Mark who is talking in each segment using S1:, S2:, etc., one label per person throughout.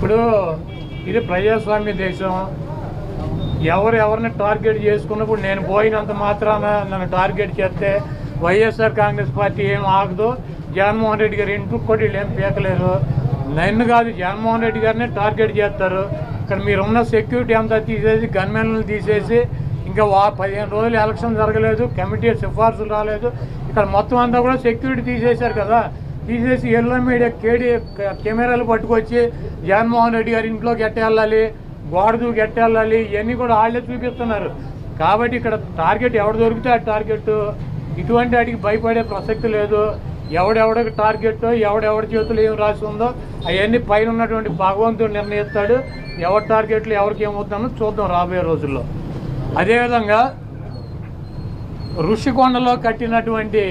S1: ఇప్పుడు ఇది ప్రజాస్వామ్య దేశం. ఎవరిని టార్గెట్ చేసుకున్నప్పుడు నేను పోయినంత మాత్రాన నన్ను టార్గెట్ చేస్తే వైఎస్ఆర్ కాంగ్రెస్ పార్టీ ఏం ఆగదు. జగన్మోహన్ రెడ్డి గారు ఇంటికి కూడా వీళ్ళు ఏం పీకలేరు. నన్ను కాదు, జగన్మోహన్ రెడ్డి గారిని టార్గెట్ చేస్తారు. ఇక్కడ మీరున్న సెక్యూరిటీ అంతా తీసేసి గన్మెన్లను తీసేసి ఇంకా 15 రోజులు ఎలక్షన్ జరగలేదు, కమిటీ సిఫార్సులు రాలేదు. ఇక్కడ మొత్తం అంతా కూడా సెక్యూరిటీ తీసేశారు కదా. తీసేసి ఎల్లో మీడియా కెమెరాలు పట్టుకొచ్చి జగన్మోహన్ రెడ్డి గారి ఇంట్లోకి ఎట్టేళ్ళాలి, గోడ దూకి ఎట్టేళ్ళాలి, ఇవన్నీ కూడా వాళ్ళే చూపిస్తున్నారు. కాబట్టి ఇక్కడ టార్గెట్ ఎవడు దొరికితే ఆ టార్గెట్. ఇటువంటి వాటికి భయపడే ప్రసక్తి లేదు. ఎవడెవడికి టార్గెట్, ఎవడెవడి చేతులు ఏం రాసి ఉందో అవన్నీ పైన ఉన్నటువంటి భగవంతుడు నిర్ణయిస్తాడు. ఎవరి టార్గెట్లు ఎవరికి ఏమవుతుందో చూద్దాం రాబోయే రోజుల్లో. అదేవిధంగా ఋషికొండలో కట్టినటువంటి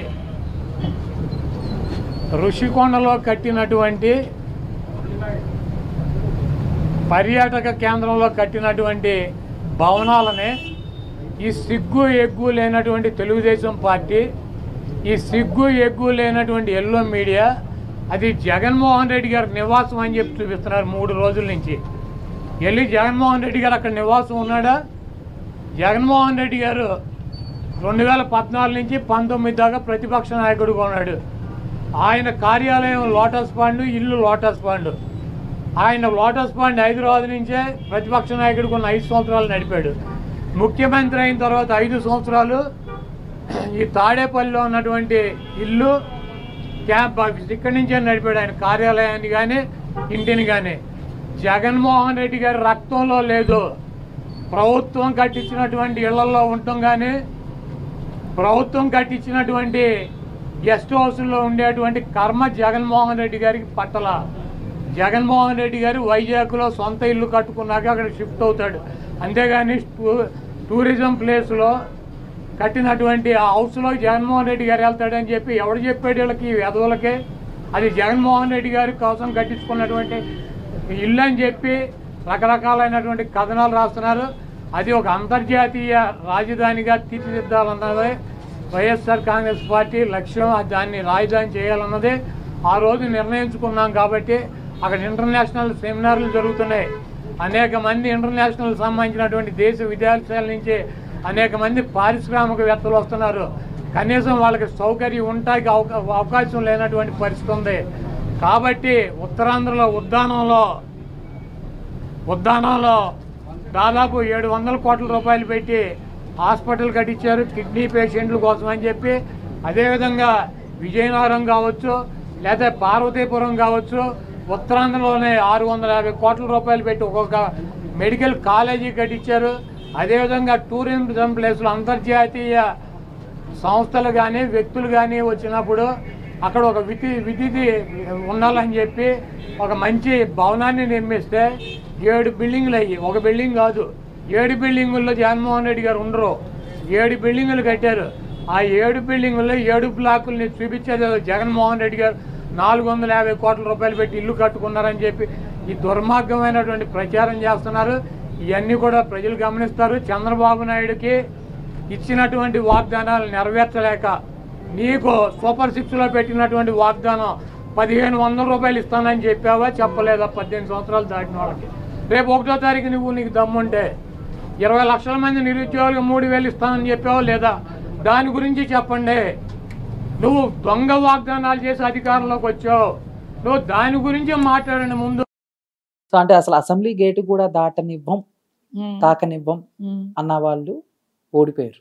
S1: పర్యాటక కేంద్రంలో కట్టినటువంటి భవనాలనే ఈ సిగ్గు ఎగ్గు లేనటువంటి తెలుగుదేశం పార్టీ, ఈ సిగ్గు ఎగ్గు లేనటువంటి ఎల్లో మీడియా అది జగన్మోహన్ రెడ్డి గారి నివాసం అని చెప్పి చూపిస్తున్నారు 3 రోజుల నుంచి. వెళ్ళి జగన్మోహన్ రెడ్డి గారు అక్కడ నివాసం ఉన్నాడా? జగన్మోహన్ రెడ్డి గారు 2014 నుంచి 19 దాకా ప్రతిపక్ష నాయకుడిగా ఉన్నాడు. ఆయన కార్యాలయం లోటస్ పాండ్, ఇల్లు లోటస్ పాండ్. ఆయన లోటస్ పాండ్ హైదరాబాద్ నుంచే ప్రతిపక్ష నాయకుడికి ఉన్న 5 సంవత్సరాలు నడిపాడు. ముఖ్యమంత్రి అయిన తర్వాత 5 సంవత్సరాలు ఈ తాడేపల్లిలో ఉన్నటువంటి ఇల్లు క్యాంప్ ఆఫీస్ ఇక్కడి నుంచే నడిపాడు. ఆయన కార్యాలయాన్ని కానీ ఇంటిని కానీ. జగన్మోహన్ రెడ్డి గారి రక్తంలో లేదు. ప్రభుత్వం కట్టించినటువంటి ఇళ్లలో ఉండటం కానీ, ప్రభుత్వం కట్టించినటువంటి గెస్ట్ హౌస్లో ఉండేటువంటి కర్మ జగన్మోహన్ రెడ్డి గారికి పట్టల. జగన్మోహన్ రెడ్డి గారు వైజాగ్లో సొంత ఇల్లు కట్టుకున్నాక అక్కడ షిఫ్ట్ అవుతాడు. అంతేగాని టూరిజం ప్లేస్లో కట్టినటువంటి ఆ హౌస్లో జగన్మోహన్ రెడ్డి గారు వెళ్తాడని చెప్పి ఎవడు చెప్పాడు వీళ్ళకి, ఈ వెధవులకే? అది జగన్మోహన్ రెడ్డి గారి కోసం కట్టించుకున్నటువంటి ఇల్లు అని చెప్పి రకరకాలైనటువంటి కథనాలు రాస్తున్నారు. అది ఒక అంతర్జాతీయ రాజధానిగా తీర్చిదిద్దాలన్నదే వైఎస్ఆర్ కాంగ్రెస్ పార్టీ లక్ష్యం. దాన్ని రాజధాని చేయాలన్నదే ఆ రోజు నిర్ణయించుకున్నాం. కాబట్టి అక్కడ ఇంటర్నేషనల్ సెమినార్లు జరుగుతున్నాయి. అనేక మంది ఇంటర్నేషనల్ సంబంధించినటువంటి దేశ విదేశాల నుంచి అనేక మంది పారిశ్రామికవేత్తలు వస్తున్నారు. కనీసం వాళ్ళకి సౌకర్యం ఉండటానికి అవకాశం లేనటువంటి పరిస్థితి ఉంది. కాబట్టి ఉత్తరాంధ్రలో ఉద్దానంలో దాదాపు 700 కోట్ల రూపాయలు పెట్టి హాస్పిటల్ కట్టించారు కిడ్నీ పేషెంట్ల కోసం అని చెప్పి. అదేవిధంగా విజయనగరం కావచ్చు, లేదా పార్వతీపురం కావచ్చు, ఉత్తరాంధ్రలోనే 650 కోట్ల రూపాయలు పెట్టి ఒక్కొక్క మెడికల్ కాలేజీ కట్టించారు. అదేవిధంగా టూరిజం ప్లేస్లో అంతర్జాతీయ సంస్థలు కానీ వ్యక్తులు కానీ వచ్చినప్పుడు అక్కడ ఒక విధి ఉండాలని చెప్పి ఒక మంచి భవనాన్ని నిర్మిస్తే 7 బిల్డింగులు అయ్యి, ఒక బిల్డింగ్ కాదు 7 బిల్డింగుల్లో జగన్మోహన్ రెడ్డి గారు ఉండరు. 7 బిల్డింగులు కట్టారు. ఆ 7 బిల్డింగుల్లో 7 బ్లాకుల్ని చూపించేది జగన్మోహన్ రెడ్డి గారు 450 కోట్ల రూపాయలు పెట్టి ఇల్లు కట్టుకున్నారని చెప్పి ఈ దుర్మార్గమైనటువంటి ప్రచారం చేస్తున్నారు. ఇవన్నీ కూడా ప్రజలు గమనిస్తారు. చంద్రబాబు నాయుడుకి ఇచ్చినటువంటి వాగ్దానాలు నెరవేర్చలేక నీకు సూపర్ 6లో పెట్టినటువంటి వాగ్దానం 1500 రూపాయలు ఇస్తానని చెప్పావా, చెప్పలేదా? 18 సంవత్సరాలు దాటిన వాళ్ళకి రేపు 1వ తారీఖు నీకు దమ్ముంటే 20 లక్షల మంది నిరుద్యోగులకు 3000 ఇస్తానని చెప్పావా లేదా? దాని గురించి చెప్పండి. నువ్వు దొంగ వాగ్దానాలు చేసి అధికారంలోకి వచ్చావు. నువ్వు దాని గురించి మాట్లాడండి ముందు.
S2: సో అంటే అసలు అసెంబ్లీ గేటు కూడా తాకనివ్వం అన్న వాళ్ళు ఓడిపోయారు.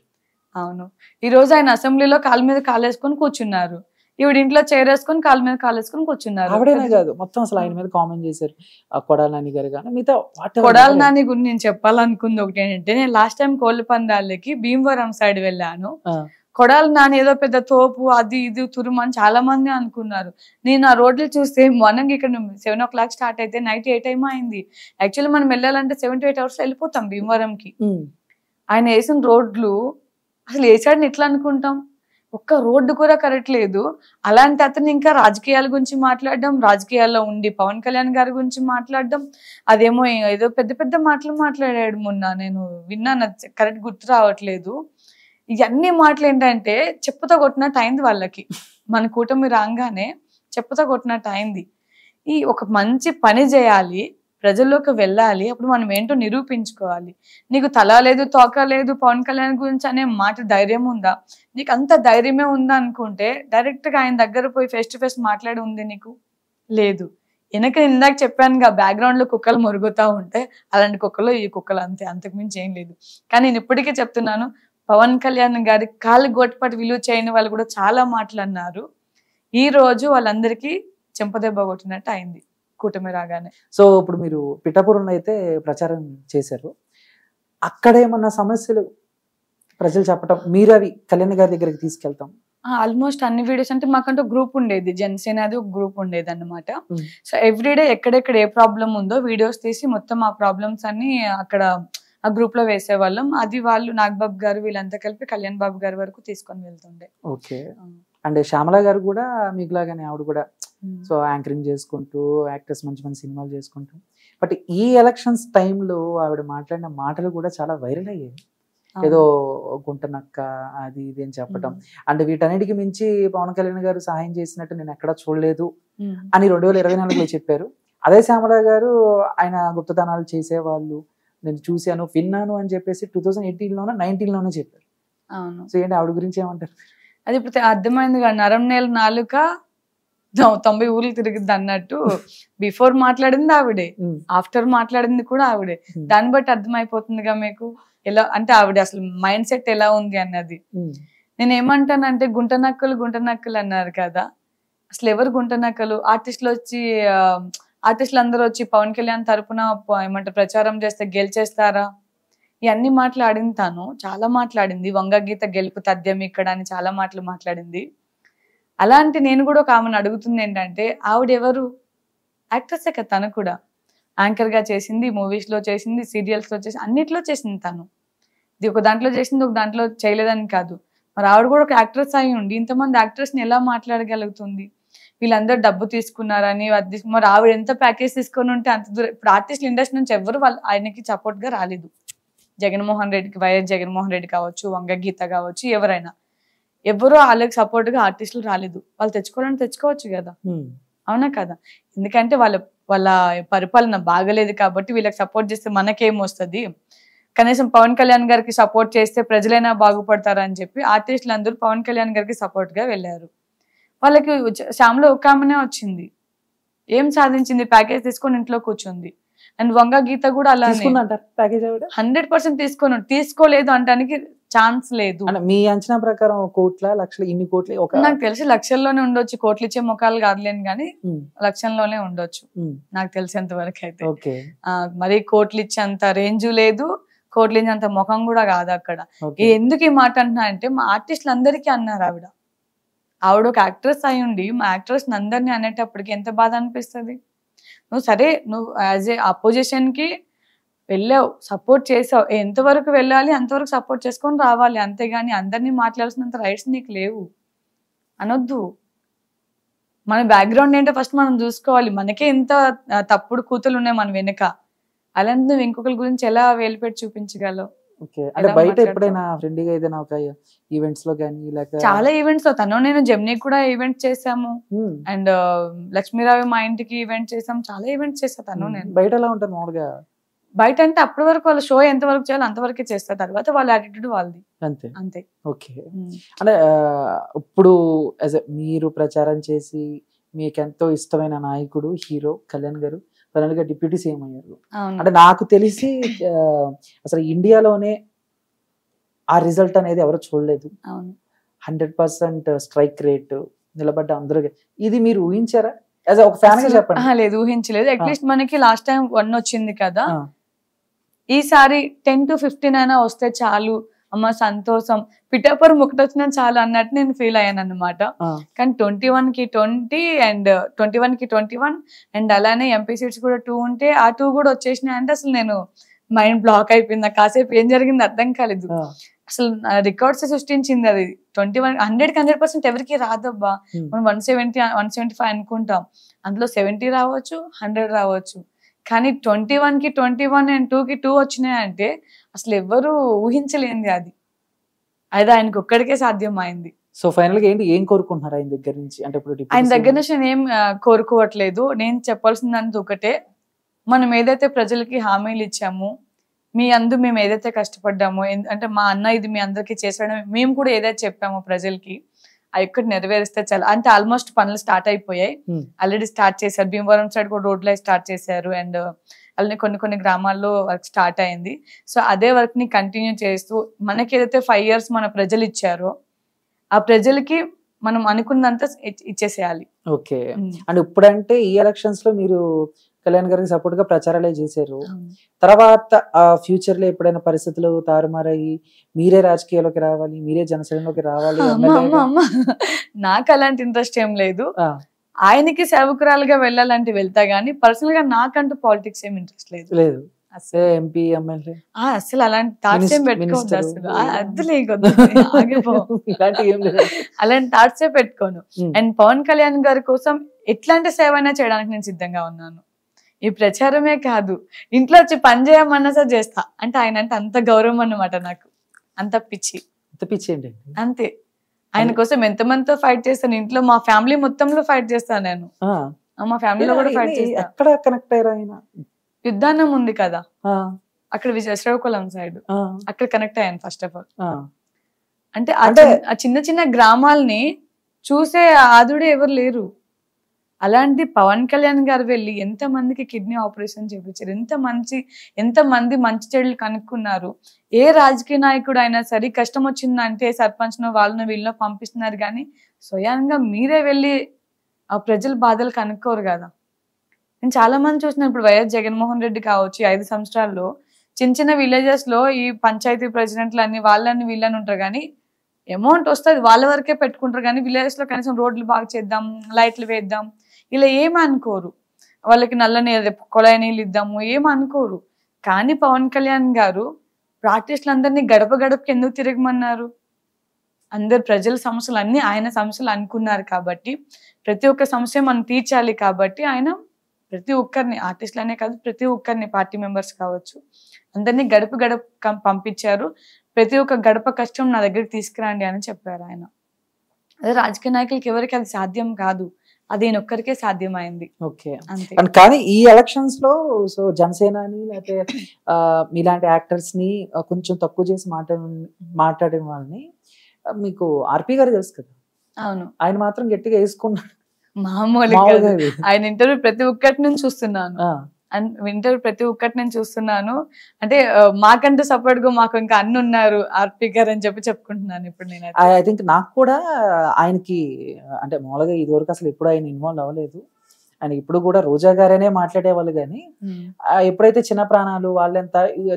S3: అవును. ఈ రోజు ఆయన అసెంబ్లీలో కాళ్ళ మీద కాలేసుకొని కూర్చున్నారు. ఈవిడ ఇంట్లో చేరేసుకొని కాళ్ళ మీద కాలేసుకొని కూర్చున్నారు.
S2: ఆవిడేనే కాదు, మొత్తం అసలు ఆయన మీద కామెంట్ చేశారు కొడాల నాని గారు. కానీ మిగతా
S3: కొడాల నాని గురించి నేను చెప్పాలనుకుంది ఒకటి ఏంటంటే, నేను లాస్ట్ టైం కోళ్ల పందాలకి భీమవరం సైడ్ వెళ్ళాను. కొడాల నాని ఏదో పెద్ద తోపు అది ఇది తురుమని చాలా మంది అనుకున్నారు. నేను ఆ రోడ్లు చూస్తే మార్నింగ్ ఇక్కడ 7 o'clock స్టార్ట్ అయితే నైట్ 8 time అయింది. యాక్చువల్లీ మనం వెళ్ళాలంటే 7 to 8 hours వెళ్ళిపోతాం భీమవరంకి. ఆయన వేసిన రోడ్లు అసలు వేసాడని ఎట్లా అనుకుంటాం? ఒక్క రోడ్డు కూడా కరెక్ట్ లేదు. అలాంటి అతను ఇంకా రాజకీయాల గురించి మాట్లాడడం, రాజకీయాల్లో ఉండి పవన్ కళ్యాణ్ గారి గురించి మాట్లాడడం, అదేమో ఏదో పెద్ద పెద్ద మాటలు మాట్లాడాడు మొన్న. నేను విన్నాను, కరెక్ట్ గుర్తు రావట్లేదు. ఇవన్నీ మాటలు ఏంటంటే చెప్పుతో కొట్టినట్టు అయింది వాళ్ళకి. మన కూటమి రాగానే చెప్పుతో కొట్టినట్టు అయింది. ఈ ఒక మంచి పని చేయాలి, ప్రజల్లోకి వెళ్ళాలి. అప్పుడు మనం ఏంటో నిరూపించుకోవాలి. నీకు తల లేదు, తోక లేదు, పవన్ కళ్యాణ్ గురించి అనే మాట ధైర్యం ఉందా? నీకు అంత ధైర్యమే ఉందా అనుకుంటే డైరెక్ట్ గా ఆయన దగ్గర పోయి ఫేస్ టు ఫేస్ మాట్లాడి ఉంది నీకు? లేదు. వెనక ఇందాక చెప్పానుగా, బ్యాక్గ్రౌండ్ లో కుక్కలు మురుగుతా ఉంటే అలాంటి కుక్కలు ఈ కుక్కలు అంతే, అంతకుమించి ఏం లేదు. కానీ నేను ఇప్పటికీ చెప్తున్నాను, పవన్ కళ్యాణ్ గారి కాళ్ళు గోటిపాటి విలువ చేయని వాళ్ళు కూడా చాలా మాటలు అన్నారు. ఈ రోజు వాళ్ళందరికీ చెంపదెబ్బ కొట్టినట్టు అయింది కూటమి రాగానే.
S2: సో ఇప్పుడు మీరు పిఠాపురంలో అయితే ప్రచారం చేశారు, అక్కడ ఏమన్నా సమస్యలు ప్రజలు చెప్పటం, మీరు అవి కళ్యాణ్ గారి దగ్గరికి తీసుకెళ్తాం?
S3: ఆల్మోస్ట్ అన్ని వీడియోస్ అంటే మాకంటూ గ్రూప్ ఉండేది, జనసేన అది ఒక గ్రూప్ ఉండేది అన్నమాట. సో ఎవ్రీడే ఎక్కడెక్కడ ఏ ప్రాబ్లం ఉందో వీడియోస్ తీసి మొత్తం ఆ ప్రాబ్లమ్స్ అన్ని అక్కడ ఆ గ్రూప్ లో వేసేవాళ్ళం. అది వాళ్ళు నాగబాబు గారు వీళ్ళంతా కలిపి కళ్యాణ్ బాబు గారి వరకు తీసుకొని వెళ్తుండే.
S2: ఓకే. అంటే శ్యామల గారు కూడా మీకులాగానే ఆవిడ కూడా సో యాంకరింగ్ చేసుకుంటూ యాక్టర్స్ మంచి మంచి సినిమాలు చేసుకుంటూ, బట్ ఈ ఎలక్షన్స్ టైంలో ఆవిడ మాట్లాడిన మాటలు కూడా చాలా వైరల్ అయ్యాయి. ఏదో గుంటనక్క అది ఇది అని చెప్పటం, అంటే వీటన్నిటికి మించి పవన్ కళ్యాణ్ గారు సహాయం చేసినట్టు నేను ఎక్కడా చూడలేదు అని 2024లో చెప్పారు. అదే శ్యామల గారు ఆయన గుప్తదానాలు చేసేవాళ్ళు నేను చూశాను విన్నాను అని చెప్పేసి 2018లోనో 19లోనో చెప్పారు.
S3: అవును.
S2: సో ఏంటి ఆవిడ గురించి ఏమంటారు?
S3: అది ఇప్పుడు అర్థమైంది కదా, నరం నేల నాలుక 90 ఊర్లు తిరిగిద్ది అన్నట్టు. బిఫోర్ మాట్లాడింది ఆవిడే, ఆఫ్టర్ మాట్లాడింది కూడా ఆవిడే. దాన్ని బట్టి అర్థమైపోతుందిగా మీకు ఎలా అంటే ఆవిడ అసలు మైండ్ సెట్ ఎలా ఉంది అన్నది. నేను ఏమంటానంటే గుంట నక్కలు అన్నారు కదా, అసలు ఎవరు గుంట నక్కలు? ఆర్టిస్టులు అందరూ వచ్చి పవన్ కళ్యాణ్ తరపున ఏమంటారు ప్రచారం చేస్తే గెలిచేస్తారా? ఇవన్నీ మాట్లాడింది తను, చాలా మాట్లాడింది. వంగ గీత గెలుపు తథ్యం ఇక్కడ అని చాలా మాటలు మాట్లాడింది. అలాంటి నేను కూడా ఒక ఆమెను అడుగుతుంది ఏంటంటే, ఆవిడెవరు? యాక్ట్రెస్ కదా తను కూడా. యాంకర్ గా చేసింది, మూవీస్ లో చేసింది, సీరియల్స్ లో చేసింది, అన్నిట్లో చేసింది తను. ఇది ఒక దాంట్లో చేసింది, ఒక దాంట్లో చేయలేదని కాదు. మరి ఆవిడ కూడా ఒక యాక్ట్రెస్ అయి ఉండి ఇంతమంది యాక్టర్స్ ని ఎలా మాట్లాడగలుగుతుంది? వీళ్ళందరూ డబ్బు తీసుకున్నారని మరి ఆవిడ ఎంత ప్యాకేజ్ తీసుకొని ఉంటే అంత దూరం. ఇప్పుడు ఆర్టిస్ట్ ఇండస్ట్రీ నుంచి ఎవరు ఆయనకి సపోర్ట్ గా రాలేదు. జగన్మోహన్ రెడ్డికి, వైఎస్ జగన్మోహన్ రెడ్డి కావచ్చు, వంగ గీత కావచ్చు, ఎవరైనా ఎవరు వాళ్ళకి సపోర్ట్ గా ఆర్టిస్టులు రాలేదు. వాళ్ళు తెచ్చుకోవాలని తెచ్చుకోవచ్చు కదా, అవునా కదా? ఎందుకంటే వాళ్ళ పరిపాలన బాగలేదు కాబట్టి వీళ్ళకి సపోర్ట్ చేస్తే మనకేమొస్తుంది? కనీసం పవన్ కళ్యాణ్ గారికి సపోర్ట్ చేస్తే ప్రజలైనా బాగుపడతారని చెప్పి ఆర్టిస్టులు అందరూ పవన్ కళ్యాణ్ గారికి సపోర్ట్ గా వెళ్ళారు. వాళ్ళకి శ్యామలో ఒక ఆమెనే వచ్చింది, ఏం సాధించింది? ప్యాకేజ్ తీసుకొని ఇంట్లో కూర్చుంది. అండ్ వంగ గీత కూడా అలా 100% తీసుకోలేదు అంటానికి ఛాన్స్ లేదు.
S2: మీ అంచనా ప్రకారం కోట్ల లక్షలు ఇన్ని కోట్లు?
S3: నాకు తెలిసి లక్షల్లోనే ఉండొచ్చు, కోట్లు ఇచ్చే ముఖాలు కాదులేని కానీ లక్షల్లోనే ఉండొచ్చు నాకు తెలిసేంత వరకు అయితే. మరి కోట్లు ఇచ్చేంత రేంజ్ లేదు, కోట్లు ఇచ్చేంత ముఖం కూడా కాదు అక్కడ. ఎందుకు ఈ మాట అంటున్నా అంటే, మా ఆర్టిస్టులు అందరికీ అన్నారు ఆవిడ ఒక యాక్ట్రెస్ అయి ఉండి మా యాక్ట్రెస్ అందరినీ అనేటప్పటికి ఎంత బాధ అనిపిస్తుంది? నువ్వు యాజ్ ఏ అపోజిషన్ కి వెళ్ళావు, సపోర్ట్ చేసావు, ఎంతవరకు వెళ్ళాలి అంతవరకు సపోర్ట్ చేసుకొని రావాలి, అంతేగాని అందరినీ మాట్లాడాల్సినంత రైట్స్ నీకు లేవు అనొద్దు. మన బ్యాక్గ్రౌండ్ ఏంటో ఫస్ట్ మనం చూసుకోవాలి. మనకే ఇంత తప్పుడు కూతులు ఉన్నాయి మన వెనుక, అలాంటి నువ్వు ఇంకొకరి గురించి ఎలా వేలుపెట్టి చూపించగలవు?
S2: బయట ఎప్పుడైనా ఫ్రెండ్లీగా ఏదైనా ఒక ఈవెంట్స్ లో కానీ
S3: చాలా ఈవెంట్స్ లో తను నేను జెమినీ కూడా ఈవెంట్ చేసాము, అండ్ లక్ష్మీరావు మా ఇంటికి ఈవెంట్ చేసాం, చాలా ఈవెంట్స్ చేస్తా తను నేను.
S2: బయట ఎలా ఉంటారు మామూలుగా?
S3: బయట అంటే అప్పటి వరకు వాళ్ళ షో ఎంత వరకు చేయాలో అంతవరకే చేస్తారు, తర్వాత వాళ్ళ యాటిట్యూడ్ వాళ్ళది అంతే అంతే.
S2: ఓకే. అంటే ఇప్పుడు మీరు ప్రచారం చేసి మీకు ఎంతో ఇష్టమైన నాయకుడు హీరో కళ్యాణ్ గారు ఫైనల్ గా డిప్యూటీ సీఎం అయ్యారు. అంటే నాకు తెలిసి అసలు ఇండియాలోనే ఆ రిజల్ట్ అనేది ఎవరు చూడలేదు. 100% స్ట్రైక్ రేట్ నిలబడ్డ అందరూ. ఇది మీరు ఊహించారా? ఒక ఫ్యాన్ గా చెప్పండి.
S3: లేదు, ఊహించలేదు. అట్లీస్ట్ మనకి లాస్ట్ టైం 1 వచ్చింది కదా, ఈసారి 10 to 15 అయినా వస్తే చాలు అమ్మ సంతోషం, పిఠాపురం ఒకటి వచ్చినా చాలు అన్నట్టు నేను ఫీల్ అయ్యాను అనమాట. కానీ 21 కి 20 అండ్ 21 కి 21 అండ్ అలానే ఎంపీ సీట్స్ కూడా 2 ఉంటే ఆ 2 కూడా వచ్చేసినాయి అంటే అసలు నేను మైండ్ బ్లాక్ అయిపోయింది. నాకు కాసేపు ఏం జరిగింది అర్థం కాలేదు. అసలు రికార్డ్స్ సృష్టించింది అది. 21 100% ఎవరికి రాదబ్బా. మనం 170 175 అనుకుంటాం, అందులో 70 రావచ్చు, 100 రావచ్చు. కానీ 21 కి 21 అండ్ 2 కి 2 వచ్చినాయంటే అసలు ఎవరు ఊహించలేంది అది. అది ఆయనకు ఒక్కడికే సాధ్యం అయింది.
S2: సో ఫైనల్ గా ఏంటి, ఏం కోరుకుంటున్నారు ఆయన దగ్గర నుంచి? అంటే ఇప్పుడు
S3: ఆయన దగ్గర నుంచి నేను ఏం కోరుకోవట్లేదు. నేను చెప్పాల్సిందంత ఒకటే, మనం ఏదైతే ప్రజలకి హామీలు ఇచ్చామో, మీ అందు మేము ఏదైతే కష్టపడ్డామో, అంటే మా అన్న ఇది మీ అందరికీ చేసాడో, మేము కూడా ఏదైతే చెప్పామో ప్రజలకి అవి ఒక్కటి నెరవేరిస్తే చాలా. అంటే ఆల్మోస్ట్ పనులు స్టార్ట్ అయిపోయాయి, ఆల్రెడీ స్టార్ట్ చేశారు. భీమవరం సైడ్ కూడా రోడ్లు స్టార్ట్ చేశారు, అండ్ అలానే కొన్ని గ్రామాల్లో వర్క్ స్టార్ట్ అయింది. సో అదే వర్క్ ని కంటిన్యూ చేస్తూ మనకి ఏదైతే 5 years మన ప్రజలు ఇచ్చారో ఆ ప్రజలకి మనం అనుకున్నంత ఇచ్చేసేయాలి.
S2: ఓకే. అండ్ ఇప్పుడంటే ఈ ఎలక్షన్స్ లో మీరు కళ్యాణ్ గారికి సపోర్ట్ గా ప్రచారాలే చేశారు. తర్వాత ఫ్యూచర్ లో ఎప్పుడైనా పరిస్థితులు తారుమారయ్యి మీరే రాజకీయాల్లోకి రావాలి, మీరే జనసేనలోకి రావాలి,
S3: నాకు అలాంటి ఇంట్రెస్ట్ ఏం లేదు. ఆయనకి సేవకురాలుగా వెళ్ళాలంటే వెళ్తా గానీ పర్సనల్ గా నాకంటూ పాలిటిక్స్ ఏం ఇంట్రెస్ట్ లేదు.
S2: ఎంపీ ఎమ్మెల్యే
S3: అసలు అలాంటి థాట్స్ ఏం పెట్టుకోవద్దు. అసలు అలాంటి థాట్స్ ఏ పెట్టుకోను. అండ్ పవన్ కళ్యాణ్ గారి కోసం ఎట్లాంటి సేవ అయినా చేయడానికి నేను సిద్ధంగా ఉన్నాను. ఈ ప్రచారమే కాదు, ఇంట్లో వచ్చి పని చేయమన్నా సరే చేస్తా. అంటే ఆయన అంటే అంత గౌరవం అన్నమాట నాకు, అంత పిచ్చి అంతే. ఆయన కోసం ఎంతమందితో ఫైట్ చేస్తాను, ఇంట్లో మా ఫ్యామిలీ మొత్తంలో ఫైట్ చేస్తాను నేను, మా ఫ్యామిలీలో కూడా ఫైట్ చేస్తాను.
S2: ఎక్కడ కనెక్ట్ అయ్యారు ఆయన?
S3: యుద్ధానం ఉంది కదా అక్కడ, శ్రీకాకుళం సైడ్, అక్కడ కనెక్ట్ అయ్యాను ఫస్ట్ ఆఫ్ ఆల్. అంటే ఆ చిన్న చిన్న గ్రామాలని చూసే ఆదుడే ఎవరు లేరు. అలాంటి పవన్ కళ్యాణ్ గారు వెళ్ళి ఎంతమందికి కిడ్నీ ఆపరేషన్ చేయించారు, ఎంతమంది మంచి చెడులు కనుక్కున్నారు. ఏ రాజకీయ నాయకుడు అయినా సరే కష్టం వచ్చిందంటే సర్పంచ్నో వాళ్ళనో వీళ్ళనో పంపిస్తున్నారు, కానీ స్వయంగా మీరే వెళ్ళి ఆ ప్రజల బాధలు కనుక్కోరు కదా. నేను చాలా మంది చూసిన, ఇప్పుడు వైఎస్ జగన్మోహన్ రెడ్డి కావచ్చు, 5 సంవత్సరాల్లో చిన్న విలేజెస్ లో ఈ పంచాయతీ ప్రెసిడెంట్లు అన్ని వాళ్ళని వీళ్ళని ఉంటారు, కానీ అమౌంట్ వస్తుంది వాళ్ళ వరకే పెట్టుకుంటారు, కానీ విలేజెస్ లో కనీసం రోడ్లు బాగా చేద్దాం, లైట్లు వేద్దాం ఇలా ఏమనుకోరు. వాళ్ళకి నల్ల నీళ్ళు, కొళాయి నీళ్ళు ఇద్దాము ఏమనుకోరు. కానీ పవన్ కళ్యాణ్ గారు ఆర్టిస్టులందరినీ గడప గడపకి ఎందుకు తిరగమన్నారు? అందరు ప్రజల సమస్యలు అన్ని ఆయన సమస్యలు అనుకున్నారు కాబట్టి, ప్రతి ఒక్క సమస్య మనం తీర్చాలి కాబట్టి ఆయన ప్రతి ఒక్కరిని, ఆర్టిస్టులనే కాదు ప్రతి ఒక్కరిని, పార్టీ మెంబర్స్ కావచ్చు, అందరినీ గడప గడప పంపించారు. ప్రతి ఒక్క గడప కష్టం నా దగ్గరికి తీసుకురండి అని చెప్పారు ఆయన. అదే రాజకీయ నాయకులకి ఎవరికి అది సాధ్యం కాదు, అది ఒక్కరికే సాధ్యమైంది.
S2: ఓకే. కానీ ఈ ఎలక్షన్స్ లో సో జనసేనని లేకపోతే మీలాంటి యాక్టర్స్ ని కొంచెం తక్కువ చేసి మాట్లాడిన వాళ్ళని మీకు ఆర్పి గారు తెలుసు కదా.
S3: అవును.
S2: ఆయన మాత్రం గట్టిగా వేసుకున్నాడు.
S3: మామూలుగా ఆయన ఇంటర్వ్యూ ప్రతి ఒక్కటి నుంచి చూస్తున్నాను, ప్రతి ఒక్కటి నేను చూస్తున్నాను. అంటే మాకంటూ సపోర్ట్ గా మాకు ఇంకా అన్ని ఉన్నారు ఆర్పి గారు అని చెప్పుకుంటున్నాను ఇప్పుడు నేను.
S2: ఐ థింక్ నాకు కూడా ఆయనకి అంటే మామూలుగా ఇది వరకు అసలు ఎప్పుడు ఆయన ఇన్వాల్వ్ అవ్వలేదు. ఆయన ఇప్పుడు కూడా రోజా గారనే మాట్లాడేవాళ్ళు, కానీ ఎప్పుడైతే చిన్న ప్రాణాలు వాళ్ళెంత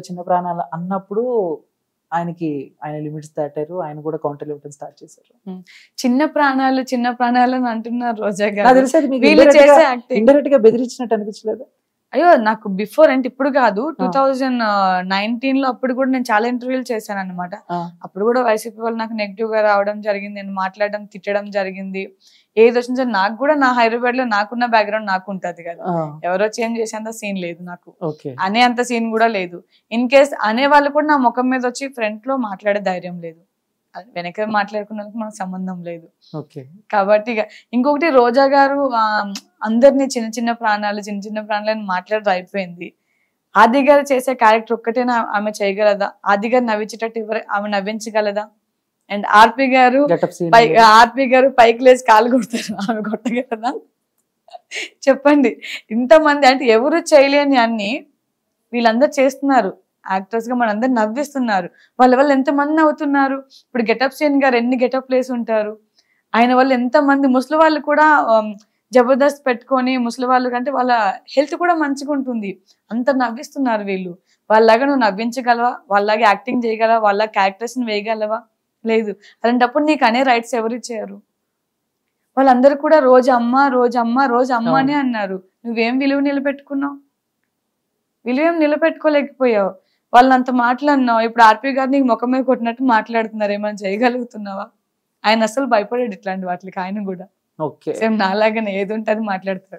S2: చిన్న ప్రాణాలు అన్నప్పుడు ఆయన లిమిట్స్ దాటారు. ఆయన కూడా కౌంటర్ ఇవ్వడం స్టార్ట్ చేశారు.
S3: చిన్న ప్రాణాలు అని అంటున్నారు రోజా గారు.
S2: ఇండైరెక్ట్ గా బెదిరించినట్టు అనిపించలేదు?
S3: అయ్యో, నాకు బిఫోర్ అంటే ఇప్పుడు కాదు, 2019 లో అప్పుడు కూడా నేను చాలా ఇంటర్వ్యూలు చేశాను అనమాట. అప్పుడు కూడా వైసీపీ వాళ్ళు నాకు నెగిటివ్ గా రావడం జరిగింది, నేను మాట్లాడడం తిట్టడం జరిగింది. ఏది వచ్చిన సరే నాకు కూడా నా హైదరాబాద్ లో నాకున్న బ్యాక్గ్రౌండ్ నాకు ఉంటది కదా, ఎవరో చేంజ్ చేసేంత సీన్ లేదు నాకు, అనే అంత సీన్ కూడా లేదు. ఇన్ కేస్ అనే వాళ్ళు కూడా నా ముఖం మీద వచ్చి ఫ్రంట్ లో మాట్లాడే ధైర్యం లేదు, వెనక మాట్లాడుకున్నందుకు మనకు సంబంధం లేదు. కాబట్టి ఇంకొకటి రోజా గారు అందరినీ చిన్న చిన్న ప్రాణాలని మాట్లాడడం అయిపోయింది. ఆది గారు చేసే క్యారెక్టర్ ఒక్కటేనా ఆమె చేయగలదా? ఆది గారు నవ్వించేటట్టు ఆమె నవ్వించగలదా? అండ్ ఆర్పి గారు పైకి లేచి కాలు కొడతారు, ఆమె కొట్టగలదా? చెప్పండి. ఇంతమంది అంటే ఎవరు చేయలేని అన్ని వీళ్ళందరూ చేస్తున్నారు. యాక్టర్స్ గా మనందరు నవ్విస్తున్నారు. వాళ్ళ వల్ల ఎంతమంది నవ్వుతున్నారు. ఇప్పుడు గెటప్ సీన్ గారు ఎన్ని గెటప్ ప్లేస్ ఉంటారు, ఆయన వల్ల ఎంతమంది ముసలి వాళ్ళు కూడా జబర్దస్త్ పెట్టుకొని, ముసలి వాళ్ళు కంటే వాళ్ళ హెల్త్ కూడా మంచిగా ఉంటుంది, అంత నవ్విస్తున్నారు వీళ్ళు. వాళ్ళలాగా నువ్వు నవ్వించగలవా? వాళ్ళలాగా యాక్టింగ్ చేయగలవా? వాళ్ళ క్యారెక్టర్స్ ని వేయగలవా? లేదు. అలాంటప్పుడు నీకు అనే రైట్స్ ఎవరు ఇచ్చారు? వాళ్ళందరూ కూడా రోజు అమ్మ అనే అన్నారు. నువ్వేం విలువ నిలబెట్టుకున్నావు? విలువేం నిలబెట్టుకోలేకపోయావు. వాళ్ళని అంత మాట్లాడినావు. ఇప్పుడు ఆర్పి గారు నీకు ముఖం మీద కొట్టినట్టు మాట్లాడుతున్నారు, ఏమైనా చేయగలుగుతున్నావా? ఆయన అసలు భయపడాడు ఇట్లాంటి వాటికి. ఆయన కూడా సేమ్ నాలాగానే ఏది ఉంటే అది మాట్లాడతారు.